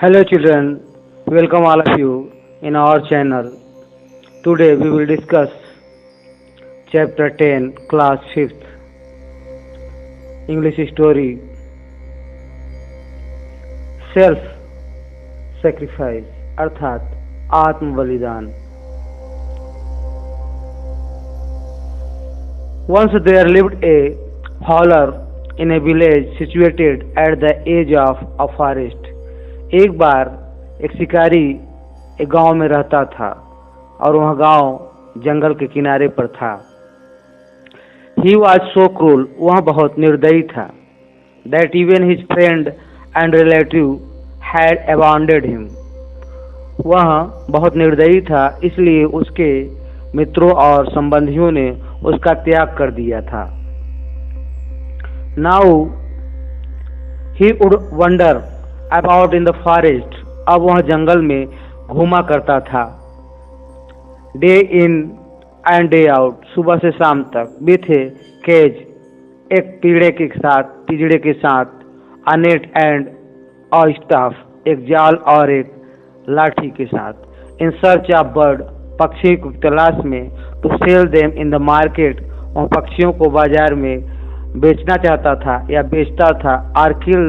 Hello children, welcome all of you in our channel. Today we will discuss chapter 10 class 5th English story self sacrifice अर्थात आत्म बलिदान. Once there lived a howler in a village situated at the edge of a forest. एक बार एक शिकारी एक गांव में रहता था और वह गांव जंगल के किनारे पर था. ही वॉज सो क्रूल, वह बहुत निर्दयी था. That even his friend and relative had abandoned him. वह बहुत निर्दयी था, इसलिए उसके मित्रों और संबंधियों ने उसका त्याग कर दिया था. Now he would wonder about in the forest. अब वह जंगल में घूमा करता था. Day in and day out, सुबह से शाम तक. विथ ए केज, एक पिंजड़े के साथ. अ नेट एंड अ स्टाफ, एक जाल और एक लाठी के साथ. इन सर्च ऑफ बर्ड, पक्षी की तलाश में. To sell them in the market, वह पक्षियों को बाजार में बेचना चाहता था या बेचता था. आर किल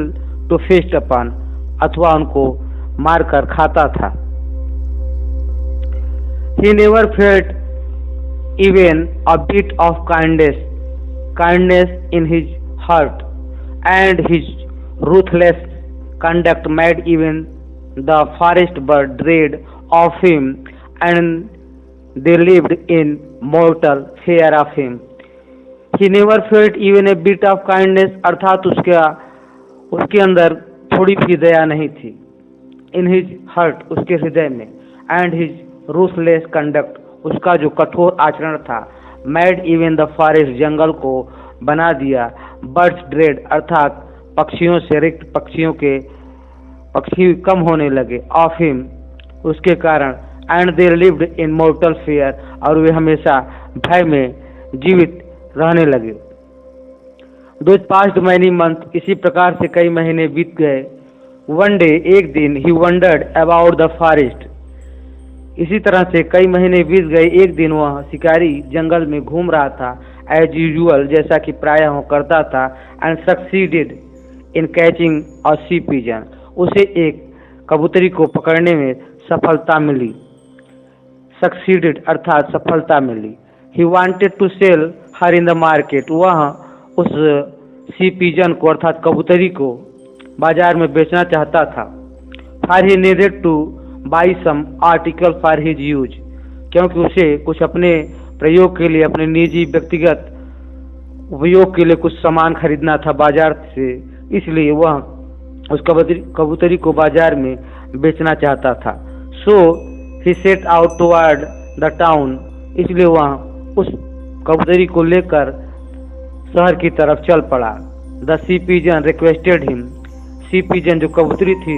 टू फीस्ट अपन, अथवा उनको मारकर खाता था. He never felt even a bit of kindness in his heart, and his ruthless conduct made even the forest bird dread of him, and they lived in mortar fair of him. He never felt even a bit of kindness, अर्थात उसके अंदर थोड़ी भी दया नहीं थी. In his hurt, उसके हृदय में. एंड हिज रूथलेस कंडक्ट, उसका जो कठोर आचरण था. मैड इवन द फॉरेस्ट, जंगल को बना दिया. बर्ड्स ड्रेड, अर्थात पक्षियों से रिक्त पक्षी कम होने लगे. ऑफ हिम, उसके कारण. And they lived in mortar fear, और वे हमेशा भय में जीवित रहने लगे. दो पास्ट मैनी मंथ, इसी प्रकार से कई महीने बीत गए. वन डे, एक दिन. ही वंडर्ड अबाउट द फॉरेस्ट, इसी तरह से कई महीने बीत गए. एक दिन वह शिकारी जंगल में घूम रहा था. एज यूजुअल, जैसा कि प्रायः वो करता था. And succeeded in catching a sea pigeon, उसे एक कबूतरी को पकड़ने में सफलता मिली. सक्सीडेड अर्थात सफलता मिली. He wanted to sell her in the market, वह उस सी पिजन को अर्थात कबूतरी को बाजार में बेचना चाहता था. For he needed to buy some article for his use, क्योंकि उसे कुछ अपने प्रयोग के लिए, अपने निजी व्यक्तिगत उपयोग के लिए कुछ सामान खरीदना था बाजार से. इसलिए वह उस कबूतरी को बाजार में बेचना चाहता था. So he set out toward the town, इसलिए वह उस कबूतरी को लेकर शहर की तरफ चल पड़ा. The C pigeon requested him, sea pigeon जो कबूतरी थी,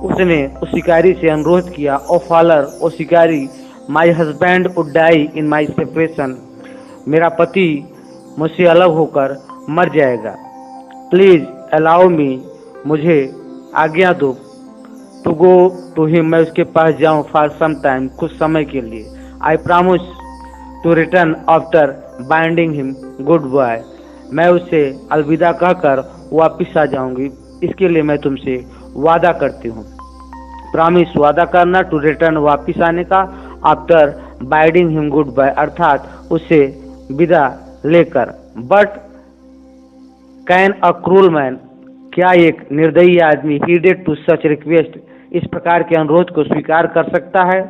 उसने उस शिकारी से अनुरोध किया. ओ फॉलर, ओ शिकारी. My husband would die in my separation, मेरा पति मुझसे अलग होकर मर जाएगा. प्लीज अलाउ मी, मुझे आज्ञा दो. टू गो टू हिम, मैं उसके पास जाऊं. फॉर सम टाइम, कुछ समय के लिए. I promise to return after binding him goodbye, मैं उसे अलविदा कहकर वापिस आ जाऊंगी. इसके लिए मैं तुमसे वादा करती हूँ. प्रॉमिस, वादा करना. टू रिटर्न, वापिस आने का. After binding him goodbye, अर्थात उसे विदा लेकर. But can a cruel man, क्या एक निर्दयी आदमी. हीडेड टू सच रिक्वेस्ट, इस प्रकार के अनुरोध को स्वीकार कर सकता है.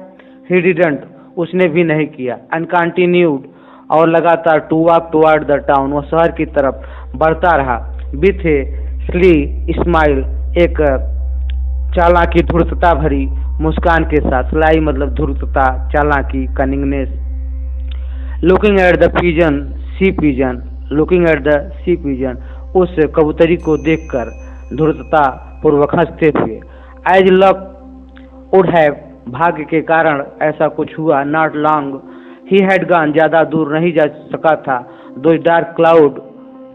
ही डिडंट, उसने भी नहीं किया. एंड कंटिन्यूड, और लगातार. To walk toward the town, वह शहर की तरफ बढ़ता रहा. विथ ए स्ली स्माइल, एक चालाकी धूर्तता भरी मुस्कान के साथ. स्लाई मतलब धूर्तता, चालाकी, cunningness. Looking at the pigeon, she pigeon. Looking at the C pigeon, उस कबूतरी को देखकर धूर्तता पूर्वक हंसते हुए. एज लक वुड हैव, भाग्य के कारण ऐसा कुछ हुआ. Not long he had gone, ज्यादा दूर नहीं जा सका था. दो डार्क क्लाउड,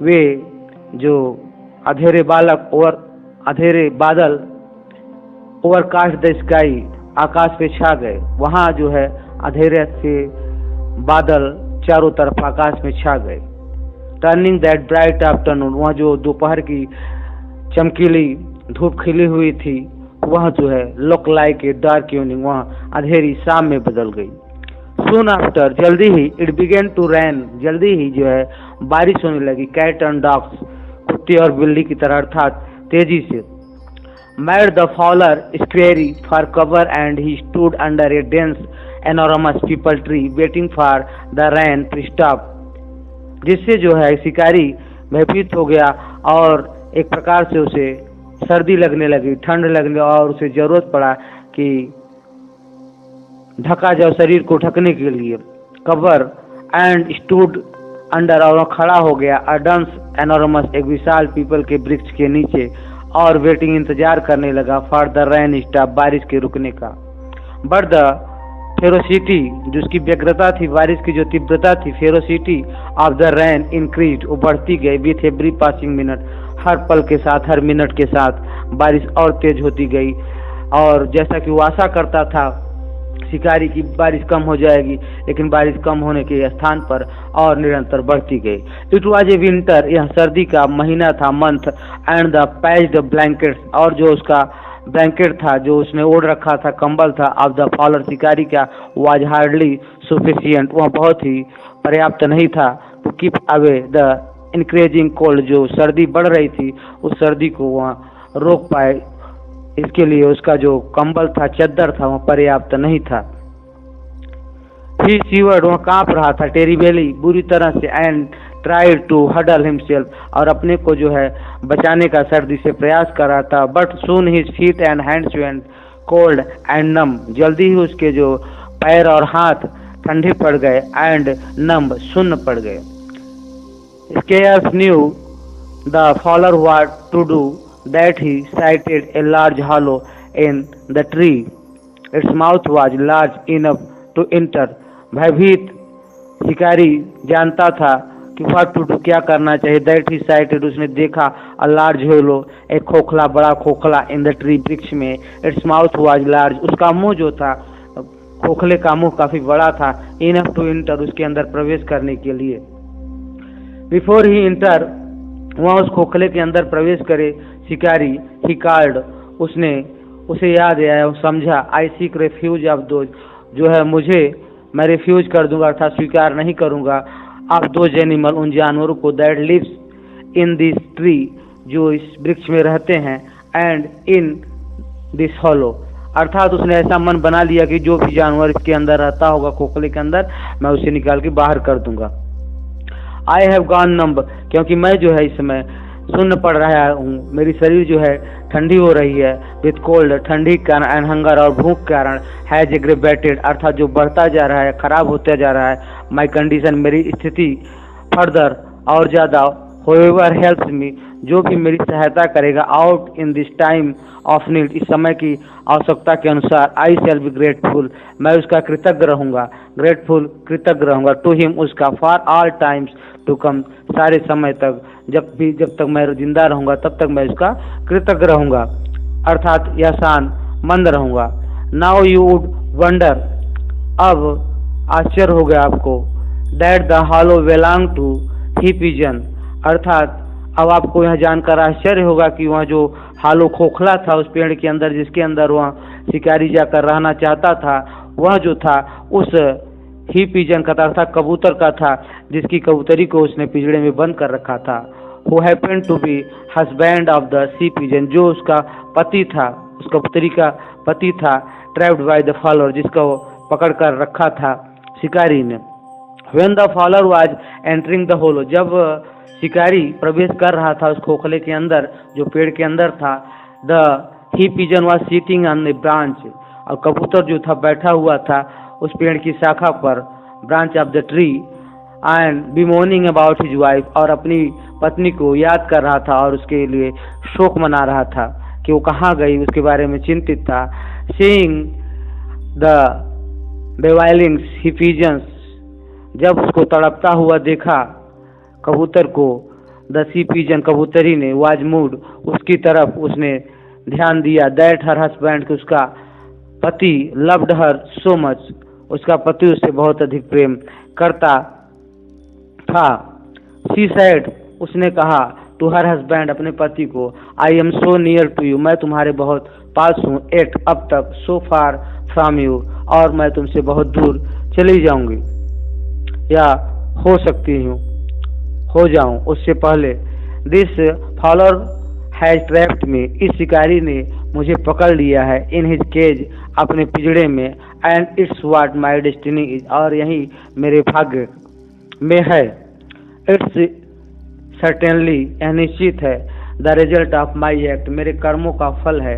वे जो अंधेरे बादल ओवरकास्ट द स्काई, आकाश पे छा गए। वहाँ जो है अंधेरे से बादल चारों तरफ आकाश में छा गए। टर्निंग दैट ब्राइट आफ्टरनून, वहाँ जो दोपहर की चमकीली धूप खिली हुई थी वह जो है look like a dark evening, वहाँ अंधेरी शाम में बदल गई। सून आफ्टर, जल्दी ही, इट बिगेन टू रैन, जल्दी ही जो है बारिश होने लगी। कैट एंड डॉग्स, कुत्ते और बिल्ली की तरह, अर्थात तेजी से। Made the fowler scurry for cover and he stood under a dense enormous peepal tree waiting for the rain to stop, जिससे जो है शिकारी भयभीत हो गया और एक प्रकार से उसे सर्दी लगने लगी, ठंड लगने, और उसे जरूरत पड़ा कि ढका जाओ शरीर को ढकने के लिए। कवर एंड स्टूड अंडर, और खड़ा हो गया। अडंस एनोरमस, एक विशाल पीपल के वृक्ष के नीचे, और वेटिंग, इंतजार करने लगा। फॉर द रैन स्टॉप, बारिश के रुकने का। बट द फेरोसिटी, जिसकी व्यग्रता थी, बारिश की जो तीव्रता थी, ferocity of the rain increase, वो बढ़ती गई। विथ एवरी पासिंग मिनट, हर पल के साथ, हर मिनट के साथ बारिश और तेज होती गई। और जैसा कि वो आशा करता था शिकारी की बारिश कम हो जाएगी, लेकिन बारिश कम होने के स्थान पर और निरंतर बढ़ती गई। इट वॉज ए विंटर, यह सर्दी का महीना था। Month and the patched blankets, और जो उसका ब्लैंकेट था, जो उसने ओढ़ रखा था, कंबल था, ऑफ द फॉलर, शिकारी का, वाज हार्डली सफिशिएंट, वह बहुत ही पर्याप्त नहीं था। To keep away the increasing cold, जो सर्दी बढ़ रही थी उस सर्दी को वह रोक पाए, इसके लिए उसका जो कंबल था, चद्दर था, वह पर्याप्त नहीं था। ही शिवर्ड, वह कांप रहा था, टेरिबली, बुरी तरह से। And tried to huddle himself, और अपने को जो है बचाने का सर्दी से प्रयास कर रहा था। But soon his feet and hands went cold and numb, जल्दी ही उसके जो पैर और हाथ ठंडे पड़ गए। एंड नम, सुन्न पड़ गए। Scarce knew the follower what to do that he sighted a large hollow in the tree. Its mouth was large enough to enter. भयभीत शिकारी जानता था कि what to do, क्या करना चाहिए। That he sighted, उसने देखा, a large hollow, एक खोखला, बड़ा खोखला, in the tree, वृक्ष में। Its mouth was large, उसका मुंह जो था, खोखले का मुंह काफी बड़ा था। Enough to enter, उसके अंदर प्रवेश करने के लिए। बिफोर ही इंटर, वहाँ उस खोखले के अंदर प्रवेश करे शिकारी, ही कॉल्ड, उसे याद आया, समझा। आई सीक रेफ्यूज ऑफ दोज, जो है मुझे, मैं रिफ्यूज कर दूंगा, अर्थात स्वीकार नहीं करूंगा। ऑफ दोज एनिमल, उन जानवरों को, that lives in this tree, जो इस वृक्ष में रहते हैं। एंड इन दिस हॉलो, अर्थात उसने ऐसा मन बना लिया कि जो भी जानवर इसके अंदर रहता होगा, खोखले के अंदर, मैं उसे निकाल के बाहर कर दूंगा। आई हैव गॉन नंब, क्योंकि मैं जो है इस समय सुन्न पड़ रहा हूँ, मेरी शरीर जो है ठंडी हो रही है। विथ कोल्ड, ठंडी के कारण, एंड हंगर, और भूख के कारण। हैज एग्रेवेटेड, अर्थात जो बढ़ता जा रहा है, खराब होता जा रहा है। माई कंडीशन, मेरी स्थिति। फर्दर, और ज्यादा। होएवर हेल्प्स मी, जो भी मेरी सहायता करेगा। Out in this time of need, इस समय की आवश्यकता के अनुसार। आई शैल बी ग्रेटफुल, मैं उसका कृतज्ञ रहूंगा। ग्रेटफुल, कृतज्ञ रहूंगा। टू हिम, उसका। For all times to come, सारे समय तक, जब तक मैं जिंदा रहूंगा तब तक मैं उसका कृतज्ञ रहूंगा, अर्थात यसान मंद रहूंगा। नाउ यू वुड वंडर, अब आश्चर्य हो गया आपको। That the hollow belong to he pigeon, अर्थात अब आपको यह जानकर आश्चर्य होगा कि वह जो हालो खोखला था उस पेड़ के अंदर, जिसके अंदर वह शिकारी जाकर रहना चाहता था, वह जो था उस ही पिजन का था, अर्थात कबूतर का था, जिसकी कबूतरी को उसने पिंजड़े में बंद कर रखा था। Who happen to be husband of the C pigeon, जो उसका पति था, उस कबूतरी का पति था। ट्रैप्ड बाय द फॉलोअर, जिसका वो पकड़ कर रखा था शिकारी ने। When the follower was entering the hollow, जब शिकारी प्रवेश कर रहा था उस खोखले के अंदर, जो पेड़ के अंदर था। The he pigeon was sitting on the branch, और कबूतर जो था बैठा हुआ था उस पेड़ की शाखा पर, branch of the tree. And bemoaning about his wife, और अपनी पत्नी को याद कर रहा था और उसके लिए शोक मना रहा था कि वो कहाँ गई, उसके बारे में चिंतित था। सीइंग द बेवाइलिंग्स ही पिजन्स, जब उसको तड़पता हुआ देखा कबूतर को, द सी पिजन, कबूतरी ने, वाज मूड, उसकी तरफ उसने ध्यान दिया दैट हर हस्बैंड, कि उसका पति लव्ड हर सो मच, उसका पति उससे बहुत अधिक प्रेम करता था। शी सेड, उसने कहा टू हर हस्बैंड, अपने पति को, I am so near to you, मैं तुम्हारे बहुत पास हूँ, एट अब तक, सो फार फ्रॉम यू, और मैं तुमसे बहुत दूर चली जाऊंगी या हो सकती हूँ हो जाऊं उससे पहले। दिस फॉलोअर हैज ट्रैप्ड मी, इस शिकारी ने मुझे पकड़ लिया है, इन हिज केज, अपने पिंजड़े में, and it's what my destiny is, और यही मेरे भाग्य में है। इट्स सर्टेनली, यह निश्चित है, the result of my act, मेरे कर्मों का फल है,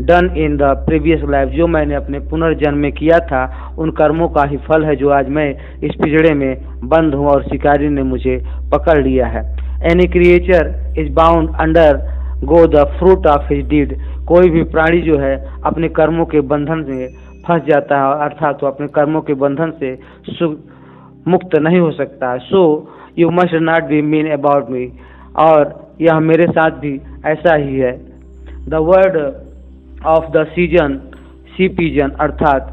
done in the previous life, जो मैंने अपने पुनर्जन्म में किया था, उन कर्मों का ही फल है जो आज मैं इस पिंजड़े में बंद हूँ और शिकारी ने मुझे पकड़ लिया है। Any creature is bound under go the fruit of his deed, कोई भी प्राणी जो है अपने कर्मों के बंधन से फंस जाता है, अर्थात तो अपने कर्मों के बंधन से मुक्त नहीं हो सकता। So you must not be mean about me, और यह मेरे साथ भी ऐसा ही है। The word of the season, she pigeon, अर्थात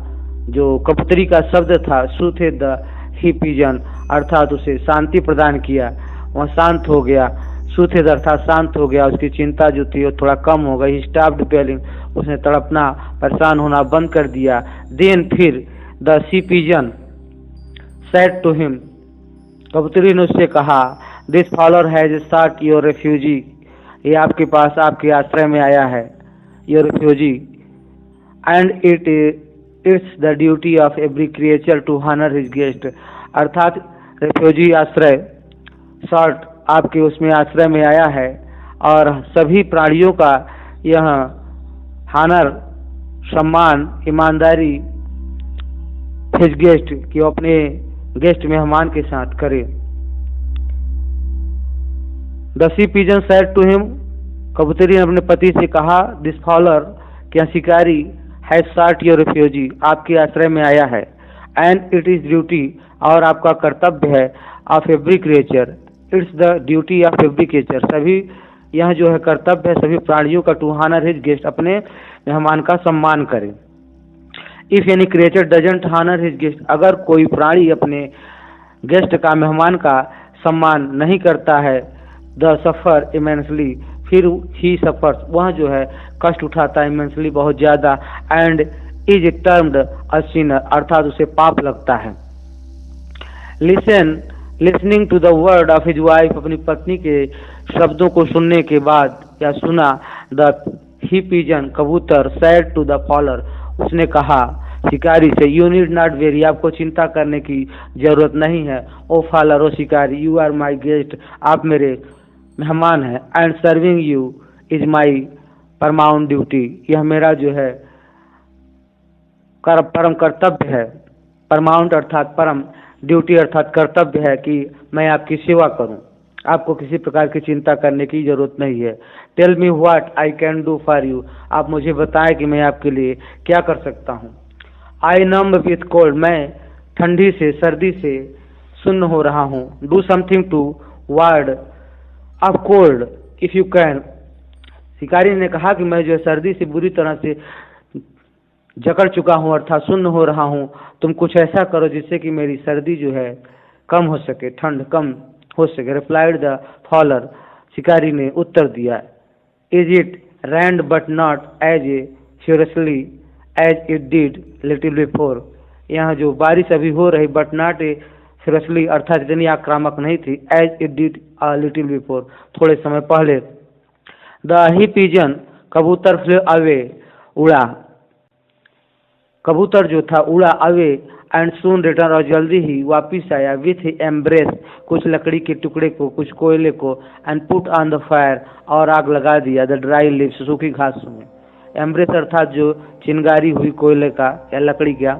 जो कबूतरी का शब्द था, सूथे द ही पिजन, अर्थात उसे शांति प्रदान किया, वह शांत हो गया, सूथे अर्थात शांत हो गया, उसकी चिंता जो थी वो थोड़ा कम हो गई। स्टॉप्ड पेलिंग, उसने तड़पना परेशान होना बंद कर दिया। देन फिर the C pigeon said to him, कबूतरी ने उससे कहा, this follower has sought your refugee, ये आपके पास आपके आश्रय में आया है, your refugee, and it's the duty of every creature to honour his guest, अर्थात रेफ्यूजी आश्रय शॉर्ट आपके उसमें आश्रय में आया है, और सभी प्राणियों का यह हॉनर, सम्मान, ईमानदारी, हिज गेस्ट, कि वो अपने गेस्ट मेहमान के साथ करे। The C pigeon said to him, कबूतरी ने अपने पति से कहा, दिस फॉलोअर, क्या शिकारी, हैज sought योर रेफ्यूजी, आपके आश्रय में आया है, एंड इट इज ड्यूटी, और आपका कर्तव्य है, of every creature, it's the duty of every creature, सभी यह जो है कर्तव्य है सभी प्राणियों का, टू हॉनर हिज गेस्ट, अपने मेहमान का सम्मान करें। If any creature doesn't honour his guest, अगर कोई प्राणी अपने गेस्ट का, मेहमान का सम्मान नहीं करता है, द सफर इमेंसली, फिर ही सफर्स, वह जो है कष्ट उठाता है, इमेंसली बहुत ज्यादा, and is termed a sinner, अर्थात उसे पाप लगता है। Listening to the word of his wife, अपनी पत्नी के शब्दों को सुनने के बाद या सुना, द ही पिजन, कबूतर, सैड टू द फॉलोअर, उसने कहा शिकारी से, यू नीड नॉट वेरी, आपको चिंता करने की जरूरत नहीं है, ओ फॉलोअर, ओ शिकारी, यू आर माई गेस्ट, आप मेरे मेहमान हैं, and serving you is my paramount duty, यह मेरा जो है परम कर्तव्य है, परमाउंट अर्थात परम, ड्यूटी अर्थात कर्तव्य है कि मैं आपकी सेवा करूं, आपको किसी प्रकार की चिंता करने की जरूरत नहीं है। Tell me what I can do for you, आप मुझे बताएं कि मैं आपके लिए क्या कर सकता हूं। आई नम विथ कोल्ड, मैं ठंडी से, सर्दी से सुन्न हो रहा हूं। Do something to ward off cold if you can, शिकारी ने कहा कि मैं जो सर्दी से बुरी तरह से जकड़ चुका हूं, अर्थात सुन्न हो रहा हूं, तुम कुछ ऐसा करो जिससे कि मेरी सर्दी जो है कम हो सके, ठंड कम हो सके। रिप्लाइड द फॉलोअर, शिकारी ने उत्तर दिया, is it rained but not as a furiously as it did little before, यहाँ जो बारिश अभी हो रही, बट नॉट ए फ्यूरियसली, अर्थात इतनी आक्रामक नहीं थी, as it did a little before, थोड़े समय पहले। द ही पिजन, कबूतर फ्लेw अवे, उड़ा, कबूतर जो था उड़ा, अवे, एंड सून रिटर्न, और जल्दी ही वापिस आया, विथ एम्ब्रेस, कुछ लकड़ी के टुकड़े को, कुछ कोयले को, and put on the fire, और आग लगा दिया, द ड्राई लिव्स, सूखी घास में। एम्ब्रेस अर्थात जो चिंगारी हुई कोयले का या लकड़ी का,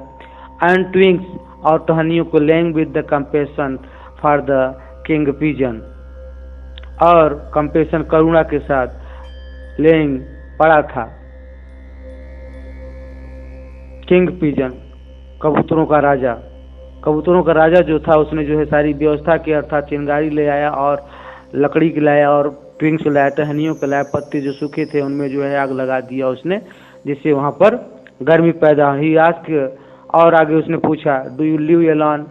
एंड ट्विंग्स, और टहनियों को, along with the compassion for the king pigeon, और कंपेशन करुणा के साथ लेंग पड़ा था किंग पिजन, कबूतरों का राजा। कबूतरों का राजा जो था उसने जो है सारी व्यवस्था की, अर्थात चिंगारी ले आया और लकड़ी की लाया और ट्विंग्स लाया, टहनियों को लाया, पत्ते जो सूखे थे उनमें जो है आग लगा दिया उसने, जिससे वहाँ पर गर्मी पैदा हुई। आस्क, और आगे उसने पूछा, डू यू लिव एलोन?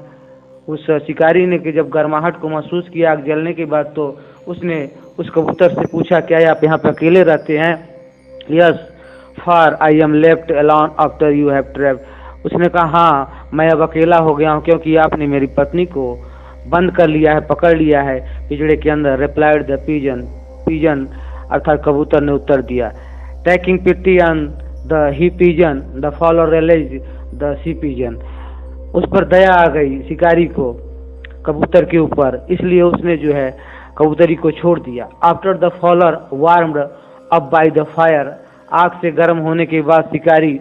उस शिकारी ने कि जब गर्माहट को महसूस किया आग जलने के बाद, तो उसने उस कबूतर से पूछा, क्या आप यहाँ पे अकेले रहते हैं? Yes for I am left alone after you have trapped. उसने कहा, हाँ मैं अब अकेला हो गया हूँ क्योंकि आपने मेरी पत्नी को बंद कर लिया है, पकड़ लिया है पिंजड़े के अंदर। रिप्लाइड द पिजन, पिजन अर्थात कबूतर ने उत्तर दिया। Taking pity on the he pigeon the follower realize the C pigeon. उस पर दया आ गई शिकारी को कबूतर के ऊपर, इसलिए उसने जो है कबूतरी को छोड़ दिया। After the follower warmed up by the fire, आग से गर्म होने के बाद शिकारी,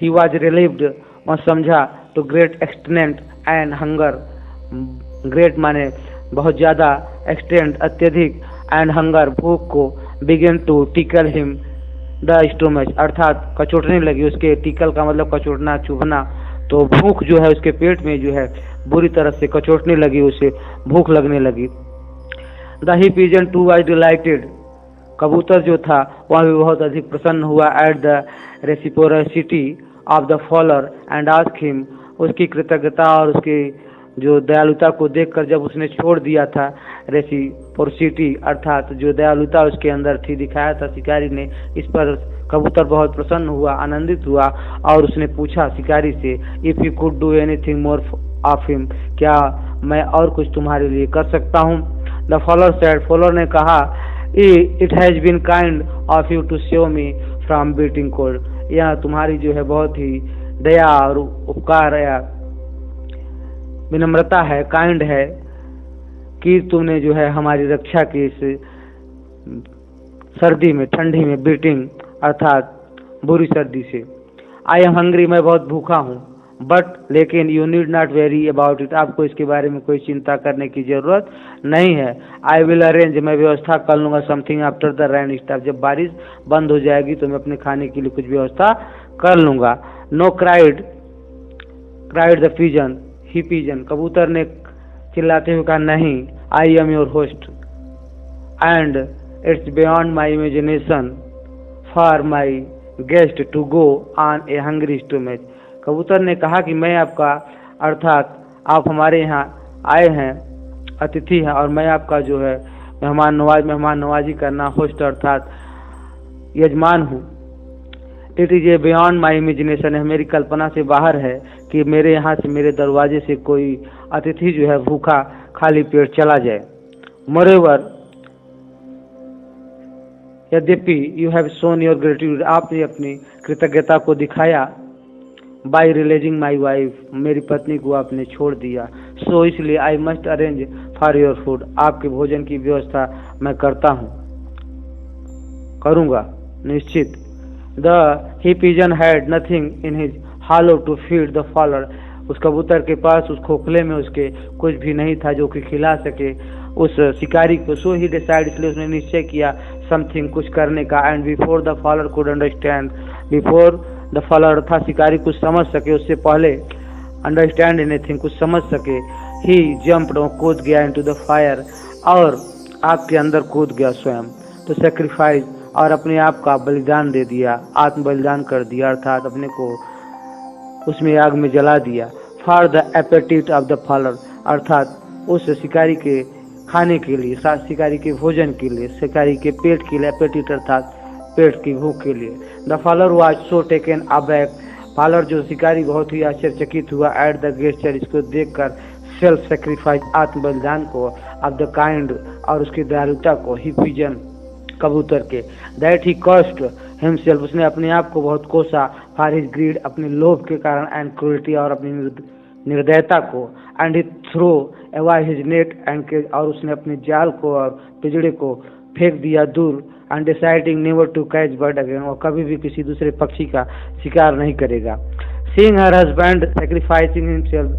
ही वॉज रिलीव्ड, वह समझा, to great extent and hunger, great माने बहुत ज़्यादा, एक्सटेंट अत्यधिक, एंड हंगर भूख को, begin to tickle him the stomach अर्थात कचोटने लगी उसके, टिकल का मतलब कचोटना, चुभना, तो भूख जो है उसके पेट में जो है बुरी तरह से कचोटने लगी, उसे भूख लगने लगी। The he pigeon too was delighted, कबूतर जो था वह भी बहुत अधिक प्रसन्न हुआ, at the reciprocity of the follower and asked him, उसकी कृतज्ञता और उसकी जो दयालुता को देखकर जब उसने छोड़ दिया था, रेसिप्रोसिटी अर्थात जो दयालुता उसके अंदर थी, दिखाया था शिकारी ने, इस पर कबूतर बहुत प्रसन्न हुआ, आनंदित हुआ, और उसने पूछा शिकारी से, if you could do anything more of him, क्या मैं और कुछ तुम्हारे लिए कर सकता हूँ? द फॉलोअर सेड, फॉलोअर ने कहा, it has been kind of you to save me from beating cold, यह तुम्हारी जो है बहुत ही दया और उपकार या विनम्रता है, काइंड है कि तुमने जो है हमारी रक्षा की इस सर्दी में, ठंडी में, बीटिंग अर्थात बुरी सर्दी से। आई एम हंग्री, मैं बहुत भूखा हूँ, बट लेकिन you need not very about it, आपको इसके बारे में कोई चिंता करने की जरूरत नहीं है। आई विल अरेंज, मैं व्यवस्था कर लूँगा, something after the rain stop, जब बारिश बंद हो जाएगी तो मैं अपने खाने के लिए कुछ व्यवस्था कर लूँगा। No cried, cried the pigeon, he pigeon, कबूतर ने चिल्लाते हुए कहा, नहीं, I am your host and it's beyond my imagination for my guest to go on a hungry stomach. कबूतर ने कहा कि मैं आपका, अर्थात आप हमारे यहाँ आए हैं, अतिथि हैं, और मैं आपका जो है मेहमान नवाजी करना, होस्ट अर्थात यजमान हूँ। It is a beyond my imagination, है मेरी कल्पना से बाहर है कि मेरे यहाँ से, मेरे दरवाजे से कोई अतिथि जो है भूखा खाली पेट चला जाए। मोरेवर, यद्यपि you have shown your gratitude, आपने अपनी कृतज्ञता को दिखाया, बाई रिलीजिंग माई वाइफ, मेरी पत्नी को आपने छोड़ दिया, सो इसलिए I must arrange for your food, आपके भोजन की व्यवस्था मैं करता हूँ, करूँगा निश्चित। The he pigeon had nothing in his hollow to feed the follower, उस कबूतर के पास, उस खोखले में उसके कुछ भी नहीं था जो कि खिला सके उस शिकारी को। सो ही डिसाइड, इसलिए उसने निश्चय किया, समथिंग कुछ करने का। And before the follower could understand, before the follower था शिकारी कुछ समझ सके, उससे पहले अंडरस्टैंड एनीथिंग कुछ समझ सके, ही जंप्ड, कूद गया इनटू द फायर, और आग के अंदर कूद गया स्वयं। तो सेक्रीफाइस, और अपने आप का बलिदान दे दिया, आत्म बलिदान कर दिया, अर्थात अपने को उसमें आग में जला दिया। For the appétit of the follower, अर्थात उस शिकारी के खाने के लिए, शिकारी के भोजन के लिए, शिकारी के पेट के लिए, एपेटिट अर्थात पेट की भूख के लिए। The follower was so taken aback, follower जो शिकारी बहुत ही आश्चर्यचकित हुआ, एट द गेस्चर, इसको देखकर, सेल्फ सेक्रीफाइस, आत्म बलिदान को, ऑफ द काइंड, और उसकी दयालुता को, ही पिजन, कबूतर के, दैट ही कॉस्ट हिमसेल्फ, उसने अपने आप को बहुत कोसा, फॉर हिज ग्रीड, अपने लोभ के कारण, एंड क्रूरटी, और अपनी निर्दयता को, and he throw away his net and, और उसने अपने जाल को और पिंजड़े को फेंक दिया दूर, and deciding never to catch bird again, और कभी भी किसी दूसरे पक्षी का शिकार नहीं करेगा। Seeing her husband sacrificing himself,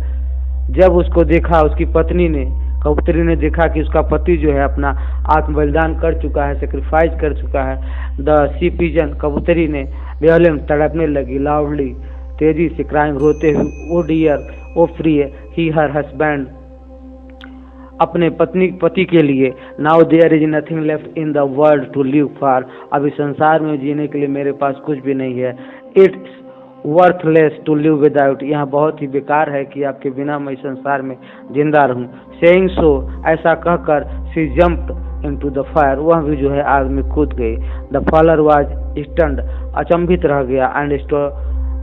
जब उसको देखा, उसकी पत्नी ने, कबूतरी ने देखा कि उसका पति जो है अपना आत्म बलिदान कर चुका है, सेक्रीफाइस कर चुका है। द सी पिजन, कबूतरी ने, वियोलेंट, तड़पने लगी, लाउडली, तेजी से, क्राइंग, रोते हुए, oh dear, oh free, he her husband, अपने पति के लिए। Now there is nothing left in the world to live for. अभी संसार में जीने के लिए मेरे पास कुछ भी नहीं है। It's worthless to live without. यह बहुत ही बेकार है कि आपके बिना मैं संसार में जिंदा रहूं। सेइंग सो, ऐसा कहकर she jumped into the fire. वह भी जो है आग में कूद गई। द फॉलर वाज स्टन्ड, अचंभित रह गया, एंड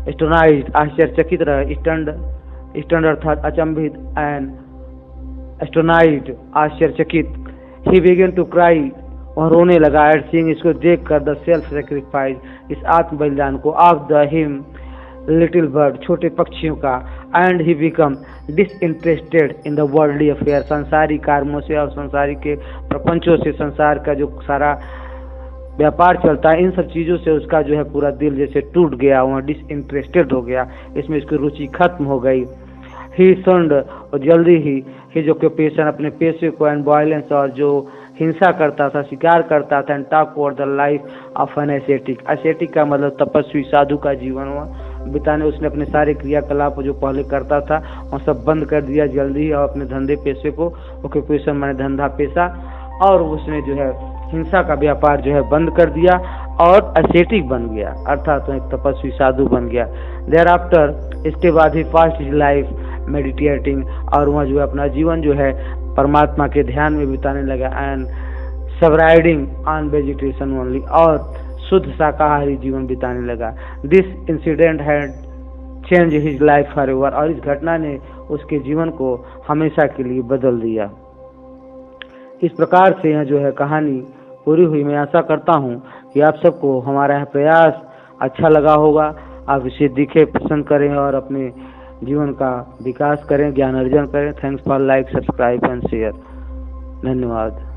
एस्टोनाइज्ड, आश्चर्यचकित रह। स्टन्ड अर्थात अचंभित, एंड एस्टोनाइज्ड, आश्चर्यचकित। ही बिगन टू क्राई, वह रोने लगा। एट सीइंग, इसको देखकर, द सेल्फ सेक्रीफाइस, इस आत्म बलिदान को, of the him little bird, छोटे पक्षियों का। And he become disinterested in the worldly affair, संसारी कार्यों से और संसारी के प्रपंचों से, संसार का जो सारा व्यापार चलता है इन सब चीज़ों से उसका जो है पूरा दिल जैसे टूट गया, वह डिसइंटरेस्टेड हो गया, इसमें इसकी रुचि खत्म हो गई। ही सन्ड, और जल्दी ही जो ऑक्यूपेशन, अपने पेशे को, एंड वायलेंस, और जो हिंसा करता था, शिकार करता था, and took over the life of an ascetic. Ascetic का मतलब तपस्वी, साधु का जीवन वह बिताने। उसने अपने सारे क्रियाकलाप जो पहले करता था वह सब बंद कर दिया जल्दी ही, और अपने धंधे पेशे को, ऑक्यूपेशन माने धंधा पेशा, और उसने जो है हिंसा का व्यापार जो है बंद कर दिया और एसेटिक बन गया, अर्थात एक तपस्वी साधु बन गया। देयर आफ्टर, इसके बाद ही फास्ट इज लाइफ मेडिटेटिंग, और वह जो है अपना जीवन जो है परमात्मा के ध्यान में बिताने लगा। एंड सबराइडिंग ऑन वेजिटेशन ओनली, और शुद्ध शाकाहारी जीवन बिताने लगा। This incident had change his life forever, और इस घटना ने उसके जीवन को हमेशा के लिए बदल दिया। इस प्रकार से यह जो है कहानी पूरी हुई। मैं आशा करता हूँ कि आप सबको हमारा यह प्रयास अच्छा लगा होगा। आप इसे देखें, पसंद करें और अपने जीवन का विकास करें, ज्ञान अर्जन करें। Thanks for like, subscribe and share. धन्यवाद।